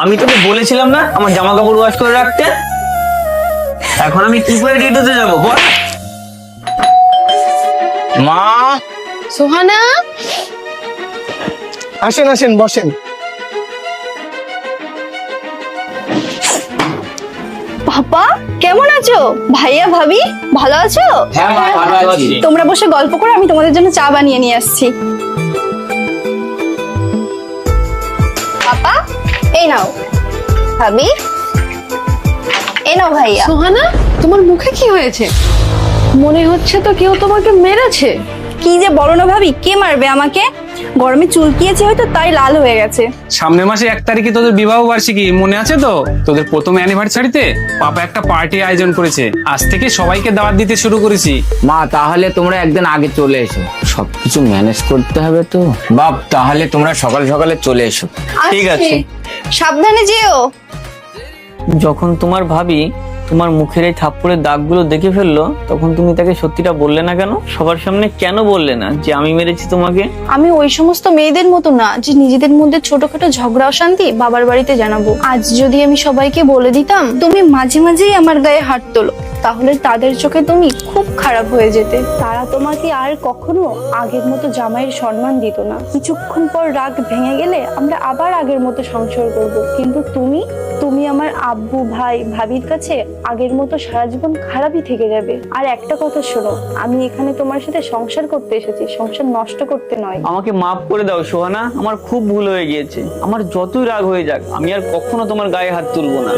আমি তোকে বলেছিলাম না আমার জামা কাপড় ওয়াশ করে রাখতে। এখন আমি কি করে রেডি হতে যাবো বল? মা, সোহানা, আসেন আসেন বসেন। পাপা কেমন আছো? ভাইয়া ভাবি ভালো আছো? হ্যাঁ মা, ভালো আছি। তোমরা বসে গল্প করো, আমি তোমাদের জন্য চা বানিয়ে নিয়ে আসছি। পাপা এই নাও, ভাবি এই নাও, ভাইয়া। সোহানা, তোমার মুখে কি হয়েছে? মনে হচ্ছে তো কেউ তোমাকে মেরেছে। কি যে বলো না ভাবি, কে মারবে আমাকে? গরমে চুলকিয়েছে হয়তো, তাই লাল হয়ে গেছে। সামনের মাসে 1 তারিখে তোদের বিবাহ বার্ষিকী, মনে আছে তো? তোদের প্রথম অ্যানিভার্সারিতে পাপা একটা পার্টি আয়োজন করেছে। আজ থেকে সবাইকে দাওয়াত দিতে শুরু করেছি। মা, তাহলে তোমরা একদিন আগে চলে এসো, সবকিছু ম্যানেজ করতে হবে তো। বাপ, তাহলে তোমরা সকাল সকালে চলে এসো। ঠিক আছে। সাবধানে যেও। যখন তোমার ভাবি তোমার মুখের এই থাপ্পড়ের দাগগুলো দেখে ফেললো, তখন তুমি তাকে সত্যিটা বললে না কেন? সবার সামনে কেন বললে না যে আমি মেরেছি তোমাকে? আমি ওই সমস্ত মেয়েদের মতো না যে নিজেদের মধ্যে ছোটখাটো ঝগড়া অশান্তি বাবার বাড়িতে জানাবো। আজ যদি আমি সবাইকে বলে দিতাম তুমি মাঝে মাঝেই আমার গায়ে হাত তোলো, তাহলে তাদের চোখে তুমি খুব খারাপ হয়ে যেতে। তারা তোমাকে আর কখনো আগের মতো জামাইয়ের সম্মান দিত না। কিছুক্ষণ পর রাগ ভেঙে গেলে আমরা আবার আগের মতো সংসার করব। কিন্তু তুমি তুমি আমার আব্বু ভাই ভাবির কাছে আগের মতো সারা জীবন খারাপই থেকে যাবে। আর একটা কথা শোনো, আমি এখানে তোমার সাথে সংসার করতে এসেছি, সংসার নষ্ট করতে নয়। আমাকে মাফ করে দাও সোহানা, আমার খুব ভুল হয়ে গিয়েছে। আমার যতই রাগ হয়ে যাক, আমি আর কখনো তোমার গায়ে হাত তুলবো না।